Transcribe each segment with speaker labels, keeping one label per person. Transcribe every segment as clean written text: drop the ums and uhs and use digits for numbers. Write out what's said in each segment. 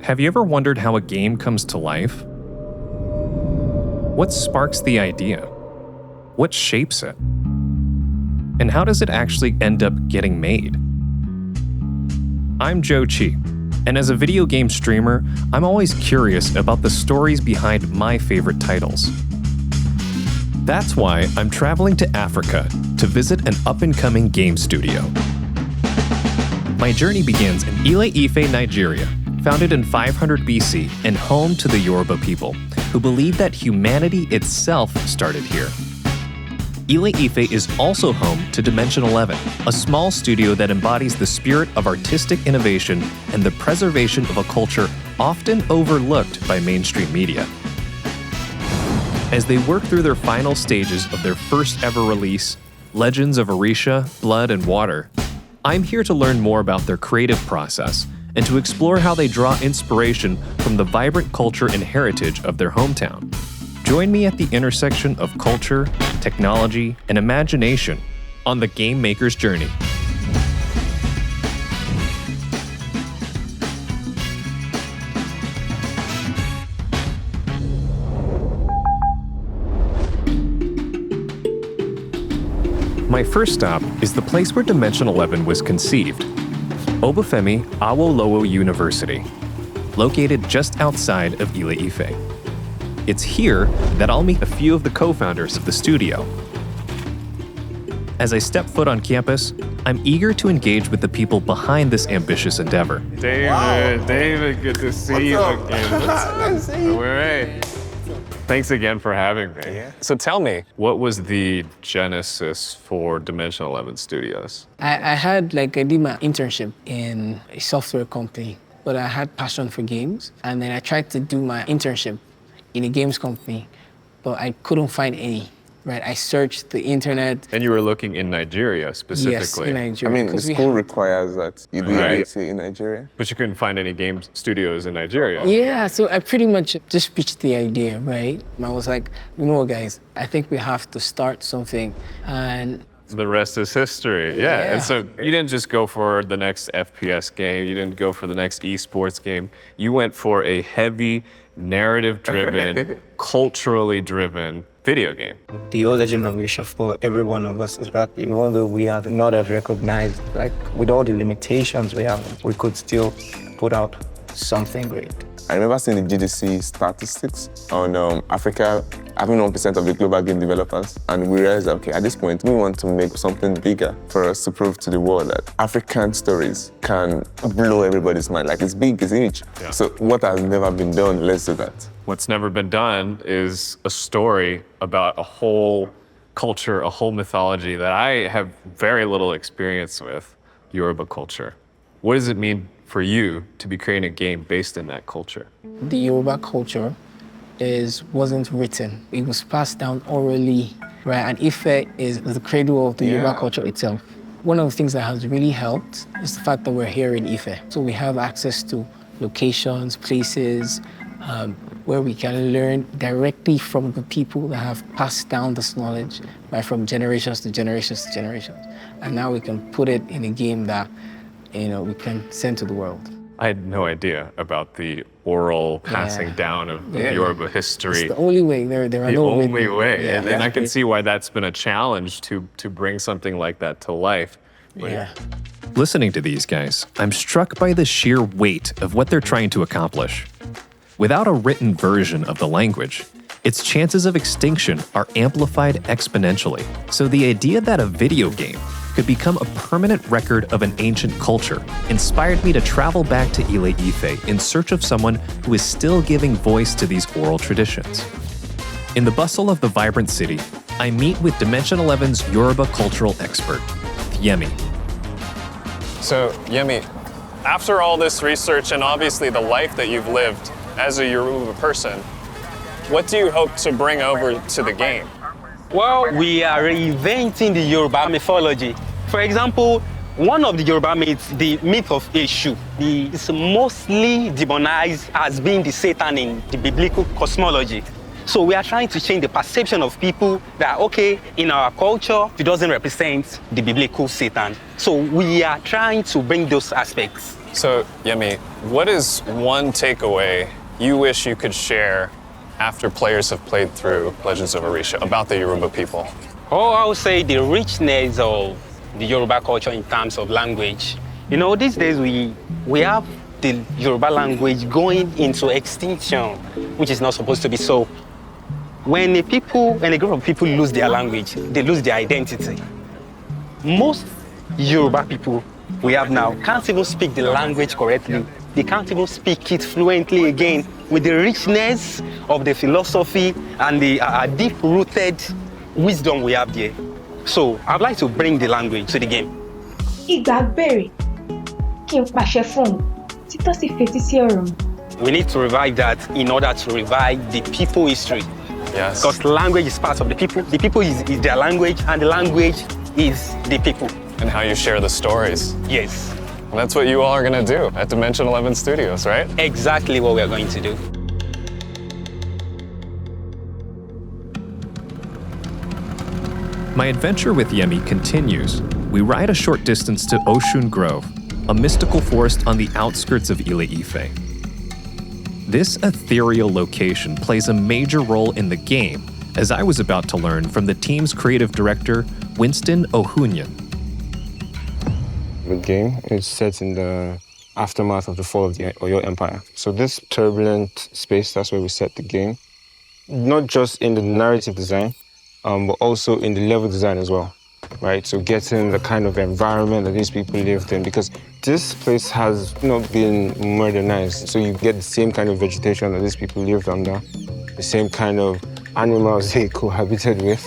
Speaker 1: Have you ever wondered how a game comes to life? What sparks the idea? What shapes it? And how does it actually end up getting made? I'm Joe Chi, and as a video game streamer, I'm always curious about the stories behind my favorite titles. That's why I'm traveling to Africa to visit an up-and-coming game studio. My journey begins in Ile-Ife, Nigeria, founded in 500 BC and home to the Yoruba people, who believe that humanity itself started here. Ile-Ife is also home to Dimension 11, a small studio that embodies the spirit of artistic innovation and the preservation of a culture often overlooked by mainstream media. As they work through their final stages of their first ever release, Legends of Orisha, Blood and Water, I'm here to learn more about their creative process and to explore how they draw inspiration from the vibrant culture and heritage of their hometown. Join me at the intersection of culture, technology, and imagination on the game maker's journey. My first stop is the place where Dimension 11 was conceived, Obafemi Awolowo University, located just outside of Ile-Ife. It's here that I'll meet a few of the co-founders of the studio. As I step foot on campus, I'm eager to engage with the people behind this ambitious endeavor.
Speaker 2: David, good to see you again.
Speaker 3: Nice to see you.
Speaker 2: Hey. Thanks again for having me.
Speaker 3: Yeah.
Speaker 2: So tell me, what was the genesis for Dimension 11 Studios?
Speaker 4: I had I did my internship in a software company, but I had passion for games. And then I tried to do my internship in a games company, but I couldn't find any, right? I searched the internet.
Speaker 2: And you were looking in Nigeria specifically.
Speaker 4: Yes, in Nigeria.
Speaker 3: I mean, the school requires that you do IT in Nigeria.
Speaker 2: But you couldn't find any game studios in Nigeria.
Speaker 4: Yeah, so I pretty much just pitched the idea, right? I was like, you know what, guys, I think we have to start something. And
Speaker 2: the rest is history. Yeah. And so you didn't just go for the next FPS game. You didn't go for the next esports game. You went for a heavy, narrative-driven, culturally driven video game.
Speaker 5: The whole Legends of Orisha for every one of us is that even though we are not as recognized, with all the limitations we have, we could still put out something great.
Speaker 3: I remember seeing the GDC statistics on Africa having 1% of the global game developers, and we realized that, okay, at this point, we want to make something bigger for us to prove to the world that African stories can blow everybody's mind. It's big, it's huge.
Speaker 2: Yeah.
Speaker 3: So what has never been done, let's do that.
Speaker 2: What's never been done is a story about a whole culture, a whole mythology that I have very little experience with, Yoruba culture. What does it mean for you to be creating a game based in that culture?
Speaker 4: the Yoruba culture wasn't written. It was passed down orally, right? And Ife is the cradle of the Yoruba culture itself. One of the things that has really helped is the fact that we're here in Ife. So we have access to locations, places, where we can learn directly from the people that have passed down this knowledge, right, from generations to generations to generations. And now we can put it in a game that, we can send to the world.
Speaker 2: I had no idea about the oral passing down of Yoruba history.
Speaker 4: It's the only way. There are no
Speaker 2: The only way.
Speaker 4: Yeah.
Speaker 2: And I can see why that's been a challenge to bring something like that to life.
Speaker 4: Yeah.
Speaker 1: Listening to these guys, I'm struck by the sheer weight of what they're trying to accomplish. Without a written version of the language, its chances of extinction are amplified exponentially. So the idea that a video game could become a permanent record of an ancient culture inspired me to travel back to Ile-Ife in search of someone who is still giving voice to these oral traditions. In the bustle of the vibrant city, I meet with Dimension 11's Yoruba cultural expert, Yemi.
Speaker 2: So, Yemi, after all this research and obviously the life that you've lived as a Yoruba person, what do you hope to bring over to the game?
Speaker 6: Well, we are reinventing the Yoruba mythology. For example, one of the Yoruba myths, the myth of Eshu, is mostly demonized as being the Satan in the biblical cosmology. So we are trying to change the perception of people that, okay, in our culture, it doesn't represent the biblical Satan. So we are trying to bring those aspects.
Speaker 2: So, Yemi, what is one takeaway you wish you could share after players have played through Legends of Orisha about the Yoruba people?
Speaker 6: Oh, I would say the richness of the Yoruba culture in terms of language. You know, these days we have the Yoruba language going into extinction, which is not supposed to be so. When a group of people lose their language, they lose their identity. Most Yoruba people we have now can't even speak the language correctly. They can't even speak it fluently again with the richness of the philosophy and the deep-rooted wisdom we have there. So I'd like to bring the language to the game.
Speaker 7: Ìgbàgbére kí n pàṣẹ fún un títọ́ sì fetí sí ọ̀rọ̀ mi.
Speaker 6: We need to revive that in order to revive the people history.
Speaker 2: Yes.
Speaker 6: Because language is part of the people. The people is their language, and the language is the people.
Speaker 2: And how you share the stories.
Speaker 6: Yes.
Speaker 2: And that's what you all are going to do at Dimension 11 Studios, right?
Speaker 6: Exactly what we are going to do.
Speaker 1: My adventure with Yemi continues. We ride a short distance to Oshun Grove, a mystical forest on the outskirts of Ile-Ife. This ethereal location plays a major role in the game, as I was about to learn from the team's creative director, Winston Ohunyan.
Speaker 3: The game is set in the aftermath of the fall of the Oyo Empire. So this turbulent space, that's where we set the game. Not just in the narrative design, but also in the level design as well, right? So getting the kind of environment that these people lived in, because this place has not been modernized. So you get the same kind of vegetation that these people lived under, the same kind of animals they cohabited with,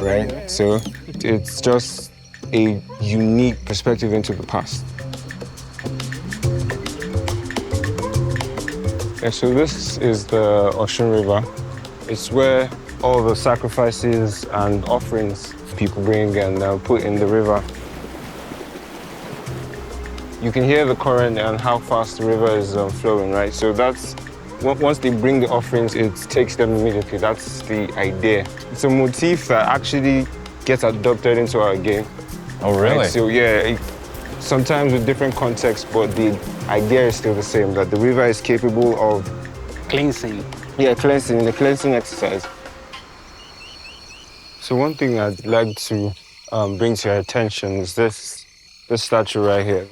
Speaker 3: right? So it's just a unique perspective into the past. Yeah, so this is the Oshun River. It's where all the sacrifices and offerings people bring and put in the river. You can hear the current and how fast the river is flowing, right? So that's, once they bring the offerings, it takes them immediately. That's the idea. It's a motif that actually gets adopted into our game.
Speaker 2: Oh, really?
Speaker 3: Right? So yeah, sometimes with different contexts, but the idea is still the same, that the river is capable of
Speaker 6: Cleansing.
Speaker 3: Yeah, cleansing, the cleansing exercise. So one thing I'd like to bring to your attention is this statue right here.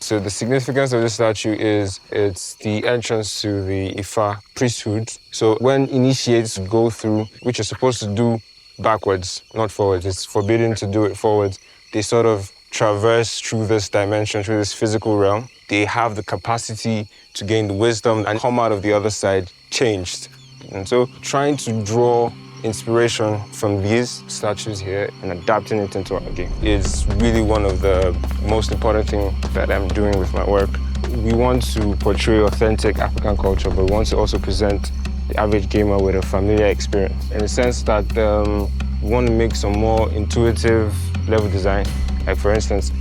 Speaker 3: So the significance of this statue is it's the entrance to the Ifa priesthood. So when initiates go through, which you're supposed to do backwards, not forwards, it's forbidden to do it forwards. They sort of traverse through this dimension, through this physical realm. They have the capacity to gain the wisdom and come out of the other side changed. And so trying to draw inspiration from these statues here and adapting it into our game is really one of the most important things that I'm doing with my work. We want to portray authentic African culture, but we want to also present the average gamer with a familiar experience, in the sense that we want to make some more intuitive level design. Like for instance,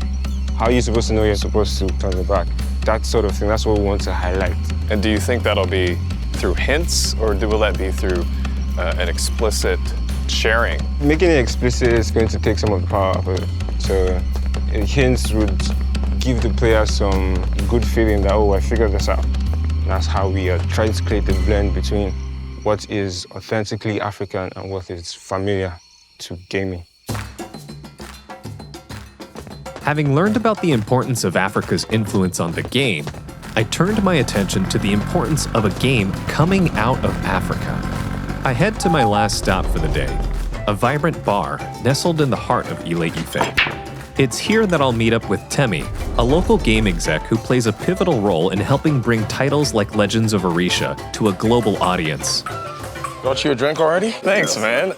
Speaker 3: how are you supposed to know you're supposed to turn the back? That sort of thing, that's what we want to highlight.
Speaker 2: And do you think that'll be through hints, or will that be through an explicit sharing?
Speaker 3: Making it explicit is going to take some of the power of it. So hints would give the player some good feeling that, oh, I figured this out. And that's how we are trying to create a blend between what is authentically African and what is familiar to gaming.
Speaker 1: Having learned about the importance of Africa's influence on the game, I turned my attention to the importance of a game coming out of Africa. I head to my last stop for the day, a vibrant bar nestled in the heart of Ile-Ife. It's here that I'll meet up with Temi, a local game exec who plays a pivotal role in helping bring titles like Legends of Orisha to a global audience.
Speaker 8: Got you a drink already?
Speaker 2: Thanks, man.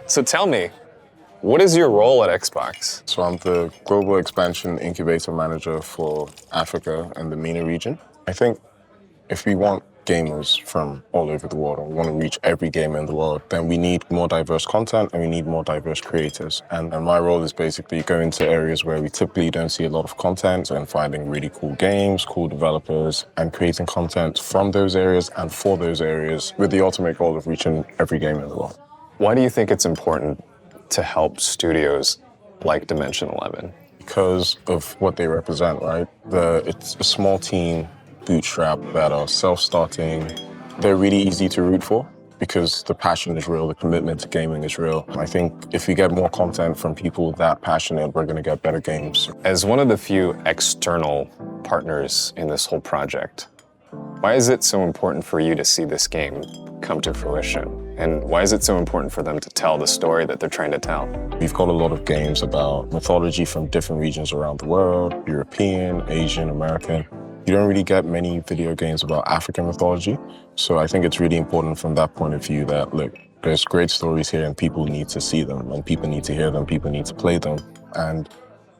Speaker 2: So tell me, what is your role at Xbox?
Speaker 8: So I'm the Global Expansion Incubator Manager for Africa and the MENA region. I think if we want gamers from all over the world and we want to reach every gamer in the world, then we need more diverse content and we need more diverse creators. And my role is basically going to areas where we typically don't see a lot of content and finding really cool games, cool developers, and creating content from those areas and for those areas with the ultimate goal of reaching every gamer in the world.
Speaker 9: Why do you think it's important to help studios like Dimension 11?
Speaker 8: Because of what they represent, right? It's a small team, bootstrap, that are self-starting. They're really easy to root for because the passion is real, the commitment to gaming is real. I think if we get more content from people that passionate, we're gonna get better games.
Speaker 9: As one of the few external partners in this whole project, why is it so important for you to see this game come to fruition? And why is it so important for them to tell the story that they're trying to tell?
Speaker 8: We've got a lot of games about mythology from different regions around the world, European, Asian, American. You don't really get many video games about African mythology. So I think it's really important from that point of view that, look, there's great stories here and people need to see them and people need to hear them, people need to play them. And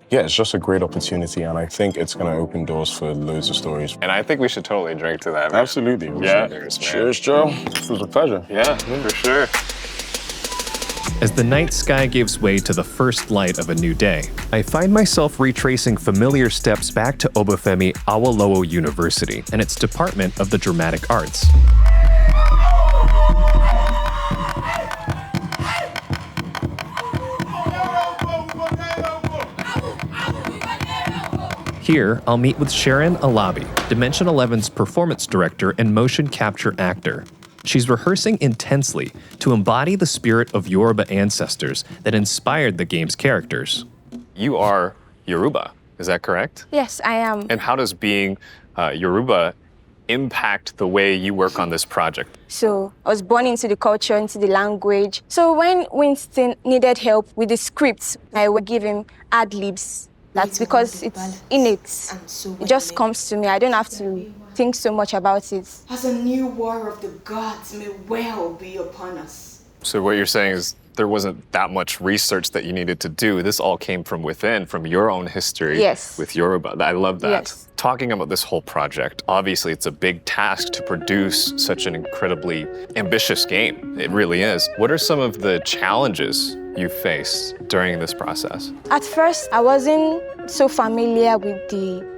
Speaker 8: yeah, it's just a great opportunity and I think it's gonna open doors for loads of stories.
Speaker 9: And I think we should totally drink to that. Man.
Speaker 8: Absolutely.
Speaker 9: Yeah.
Speaker 8: Cheers, Joe. It was a pleasure.
Speaker 9: Yeah, for sure.
Speaker 1: As the night sky gives way to the first light of a new day, I find myself retracing familiar steps back to Obafemi Awolowo University and its Department of the Dramatic Arts. Here, I'll meet with Sharon Alabi, Dimension 11's performance director and motion capture actor. She's rehearsing intensely to embody the spirit of Yoruba ancestors that inspired the game's characters.
Speaker 9: You are Yoruba, is that correct?
Speaker 10: Yes, I am.
Speaker 9: And how does being Yoruba impact the way you work on this project?
Speaker 10: So I was born into the culture, into the language. So when Winston needed help with the scripts, I would give him ad-libs. That's because it's innate. It just comes to me. I don't have to think so much about it.
Speaker 11: As a new war of the gods may well be upon us.
Speaker 9: So what you're saying is there wasn't that much research that you needed to do. This all came from within, from your own history with Yoruba. I love that.
Speaker 10: Yes.
Speaker 9: Talking about this whole project, obviously it's a big task to produce such an incredibly ambitious game. It really is. What are some of the challenges you faced during this process?
Speaker 10: At first, I wasn't so familiar with the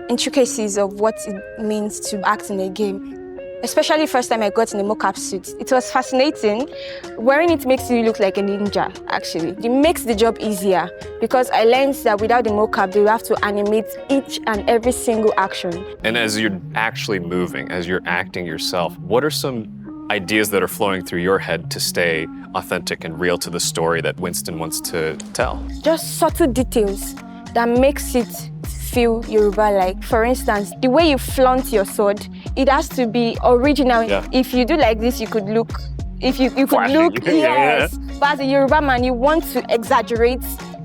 Speaker 10: intricacies of what it means to act in a game. Especially first time I got in the mocap suit. It was fascinating. Wearing it makes you look like a ninja, actually. It makes the job easier because I learned that without the mocap, you have to animate each and every single action.
Speaker 9: And as you're actually moving, as you're acting yourself, what are some ideas that are flowing through your head to stay authentic and real to the story that Winston wants to tell?
Speaker 10: Just subtle details that makes it feel Yoruba-like. For instance, the way you flaunt your sword, it has to be original.
Speaker 9: Yeah.
Speaker 10: If you do like this, you could look, you could
Speaker 9: Flashing.
Speaker 10: look, yes. But as a Yoruba man, you want to exaggerate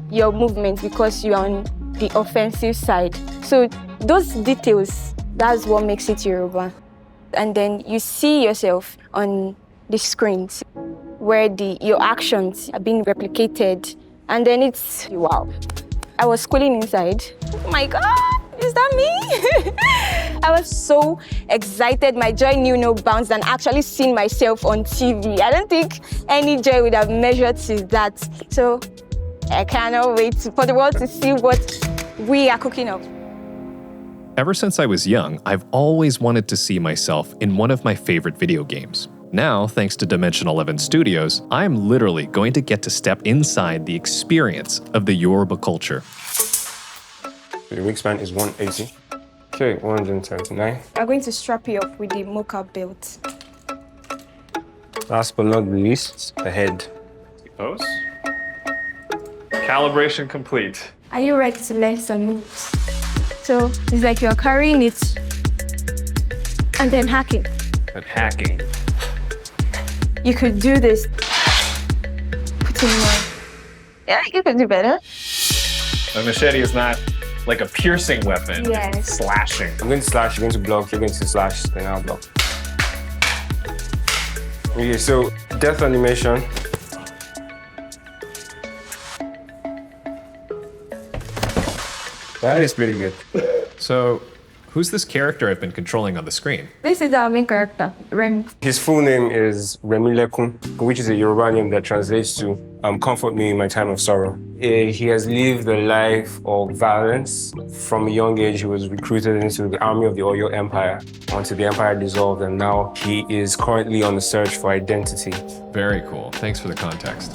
Speaker 10: your movement because you're on the offensive side. So those details, that's what makes it Yoruba. And then you see yourself on the screens where your actions are being replicated. And then it's, wow. I was squealing inside. Oh my God, is that me? I was so excited. My joy knew no bounds than actually seeing myself on TV. I don't think any joy would have measured to that. So I cannot wait for the world to see what we are cooking up.
Speaker 1: Ever since I was young, I've always wanted to see myself in one of my favorite video games. Now, thanks to Dimension 11 Studios, I'm literally going to get to step inside the experience of the Yoruba culture.
Speaker 5: The wingspan is 180. Okay, 179.
Speaker 10: I'm going to strap you up with the mocap belt.
Speaker 5: Last but not least, the head.
Speaker 2: Those? Calibration complete.
Speaker 10: Are you ready to learn some moves? So it's like you're carrying it and then hacking.
Speaker 2: And hacking.
Speaker 10: You could do this. Put in more. Yeah, you could do better.
Speaker 2: The machete is not like a piercing weapon.
Speaker 10: Yes.
Speaker 2: It's slashing.
Speaker 5: I'm going to slash, you're going to block, you're going to slash, then I'll block. Okay, so death animation. That is pretty good.
Speaker 2: So,
Speaker 1: Who's this character I've been controlling on the screen?
Speaker 10: This is our main character, Remy.
Speaker 12: His full name is Remy Lekun, which is a Yoruba name that translates to comfort me in my time of sorrow. He has lived a life of violence. From a young age, he was recruited into the army of the Oyo Empire until the empire dissolved, and now he is currently on the search for identity.
Speaker 1: Very cool. Thanks for the context.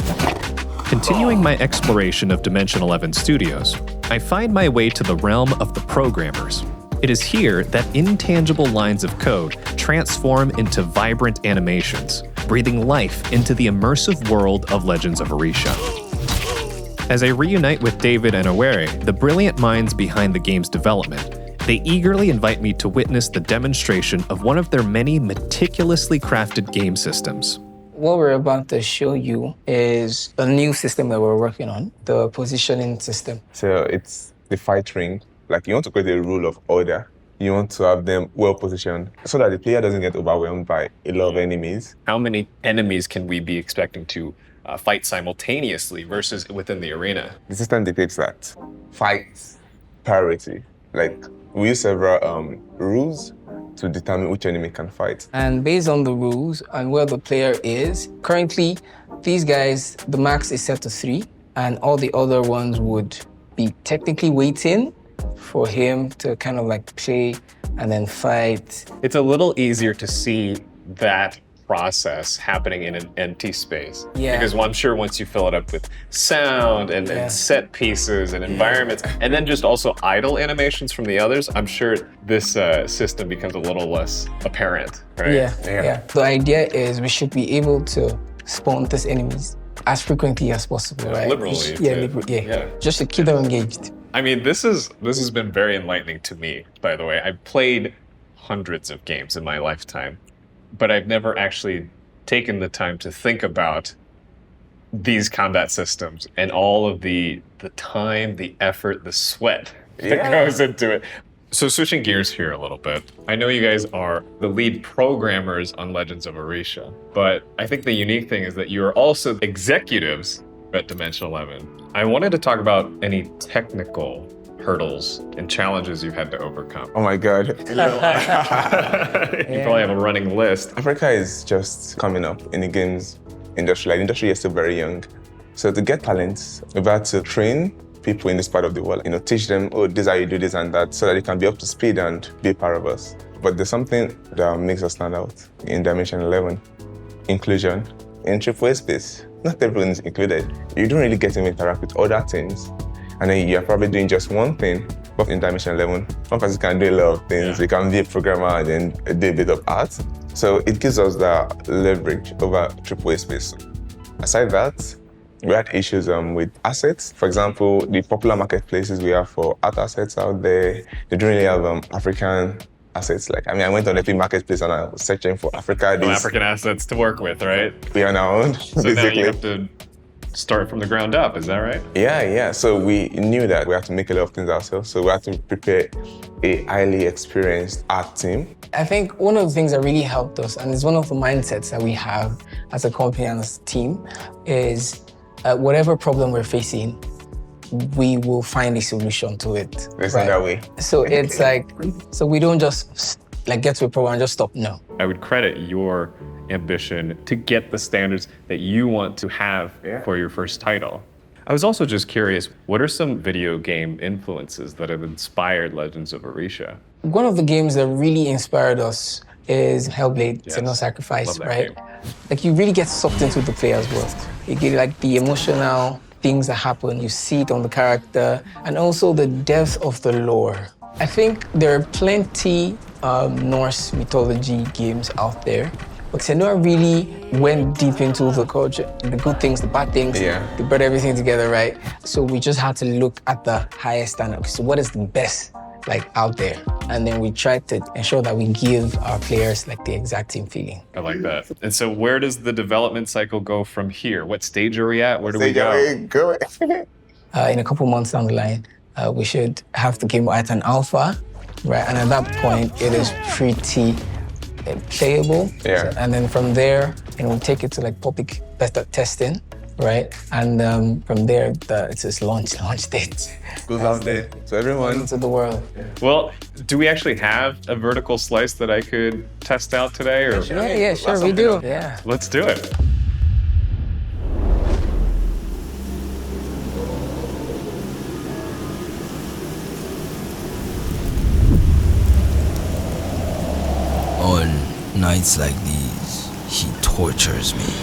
Speaker 1: Continuing my exploration of Dimension 11 Studios, I find my way to the realm of the programmers. It is here that intangible lines of code transform into vibrant animations, breathing life into the immersive world of Legends of Orisha. As I reunite with David and Owerri, the brilliant minds behind the game's development, they eagerly invite me to witness the demonstration of one of their many meticulously crafted game systems.
Speaker 4: What we're about to show you is a new system that we're working on, the positioning system.
Speaker 3: So it's the fight ring. Like, you want to create a rule of order. You want to have them well positioned so that the player doesn't get overwhelmed by a lot of enemies.
Speaker 1: How many enemies can we be expecting to fight simultaneously versus within the arena?
Speaker 3: The system depicts that. Fight priority. Like, we use several rules to determine which enemy can fight.
Speaker 4: And based on the rules and where the player is, currently, these guys, the max is set to 3, and all the other ones would be technically waiting for him to kind of like play and then fight.
Speaker 1: It's a little easier to see that process happening in an empty space.
Speaker 4: Yeah.
Speaker 1: Because I'm sure once you fill it up with sound and set pieces and environments, and then just also idle animations from the others, I'm sure this system becomes a little less apparent, right?
Speaker 4: Yeah. The idea is we should be able to spawn these enemies as frequently as possible, right?
Speaker 1: Liberally.
Speaker 4: Yeah. Just to keep them engaged.
Speaker 1: I mean, this has been very enlightening to me, by the way. I've played hundreds of games in my lifetime, but I've never actually taken the time to think about these combat systems and all of the time, the effort, the sweat that goes into it. So switching gears here a little bit, I know you guys are the lead programmers on Legends of Orisha, but I think the unique thing is that you are also executives at Dimension 11. I wanted to talk about any technical hurdles and challenges you've had to overcome.
Speaker 3: Oh my God.
Speaker 1: You probably have a running list.
Speaker 3: Africa is just coming up in the games industry. Like, the industry is still very young. So to get talents, we've had to train people in this part of the world, teach them, oh, this is how you do this and that, so that they can be up to speed and be part of us. But there's something that makes us stand out in Dimension 11, inclusion. In AAA space, not everyone is included. You don't really get to interact with other things, and then you're probably doing just one thing. But in Dimension 11, one person can do a lot of things. They can be a programmer and then do a bit of art. So it gives us that leverage over AAA space. Aside that, we had issues with assets. For example, the popular marketplaces we have for art assets out there, they don't really have African assets. Like, I went on every marketplace and I was searching for
Speaker 1: African assets to work with, right?
Speaker 3: We are on our own,
Speaker 1: so
Speaker 3: basically.
Speaker 1: Now you have to start from the ground up, is that right?
Speaker 3: Yeah. So we knew that we had to make a lot of things ourselves. So we had to prepare a highly experienced art team.
Speaker 4: I think one of the things that really helped us, and it's one of the mindsets that we have as a company and as a team, is whatever problem we're facing, we will find a solution to it.
Speaker 3: It's not that way.
Speaker 4: So it's like, so we don't just get to a problem and just stop, no.
Speaker 1: I would credit your ambition to get the standards that you want to have for your first title. I was also just curious, what are some video game influences that have inspired Legends of Orisha?
Speaker 4: One of the games that really inspired us is Hellblade, Senua Sacrifice, right?
Speaker 1: Game.
Speaker 4: Like, you really get sucked into the player's world. You get like the emotional things that happen, you see it on the character, and also the depth of the lore. I think there are plenty Norse mythology games out there, but Senua really went deep into the culture, the good things, the bad things. They brought everything together, right? So we just had to look at the highest standard. So what is the best out there? And then we tried to ensure that we give our players the exact same feeling.
Speaker 1: I like that. And so where does the development cycle go from here? What stage are we at? Where do we go?
Speaker 4: In a couple months down the line, we should have the game at an alpha, right? And at that point, it is pretty playable.
Speaker 3: Yeah.
Speaker 4: And then from there, we'll take it to public beta testing, right? And from there, it's this launch date.
Speaker 3: Goes out there. So everyone
Speaker 4: into the world.
Speaker 2: Well, do we actually have a vertical slice that I could test out today? Or?
Speaker 4: Yeah, sure, we do. Yeah.
Speaker 2: Let's do it.
Speaker 13: On nights like these, he tortures me.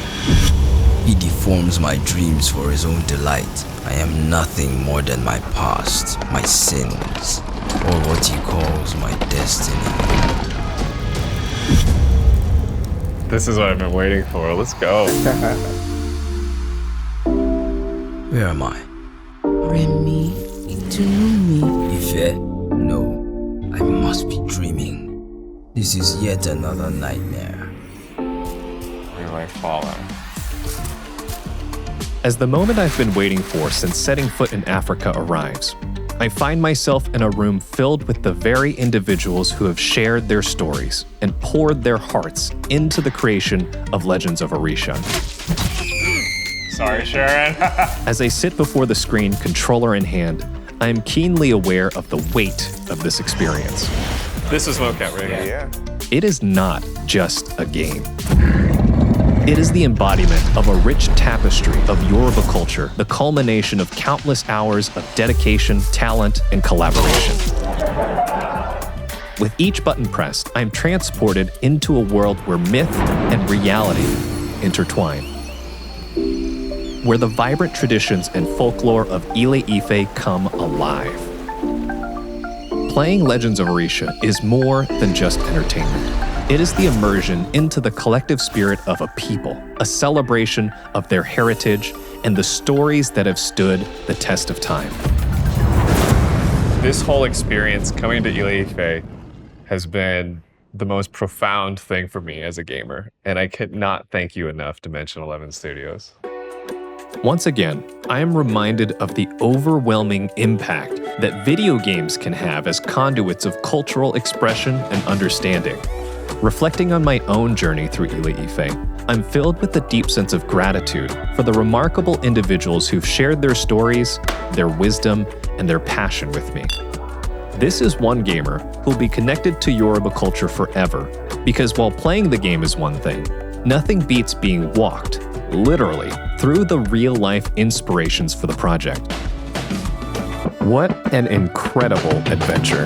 Speaker 13: He deforms my dreams for his own delight. I am nothing more than my past, my sins, or what he calls my destiny.
Speaker 2: This is what I've been waiting for. Let's go.
Speaker 13: Where am I?
Speaker 11: Remy, to know me.
Speaker 13: Ife? No, I must be dreaming. This is yet another nightmare.
Speaker 2: Where do I follow?
Speaker 1: As the moment I've been waiting for since setting foot in Africa arrives, I find myself in a room filled with the very individuals who have shared their stories and poured their hearts into the creation of Legends of Orisha.
Speaker 2: Sorry, Sharon.
Speaker 1: As I sit before the screen, controller in hand, I am keenly aware of the weight of this experience.
Speaker 2: This is mocap, right?
Speaker 3: Yeah.
Speaker 1: It is not just a game. It is the embodiment of a rich tapestry of Yoruba culture, the culmination of countless hours of dedication, talent, and collaboration. With each button pressed, I am transported into a world where myth and reality intertwine, where the vibrant traditions and folklore of Ile Ife come alive. Playing Legends of Orisha is more than just entertainment. It is the immersion into the collective spirit of a people, a celebration of their heritage and the stories that have stood the test of time.
Speaker 2: This whole experience coming to Ile Ife has been the most profound thing for me as a gamer, and I could not thank you enough, Dimension 11 Studios.
Speaker 1: Once again, I am reminded of the overwhelming impact that video games can have as conduits of cultural expression and understanding. Reflecting on my own journey through Ile Ife, I'm filled with a deep sense of gratitude for the remarkable individuals who've shared their stories, their wisdom, and their passion with me. This is one gamer who'll be connected to Yoruba culture forever, because while playing the game is one thing, nothing beats being walked, literally, through the real-life inspirations for the project. What an incredible adventure.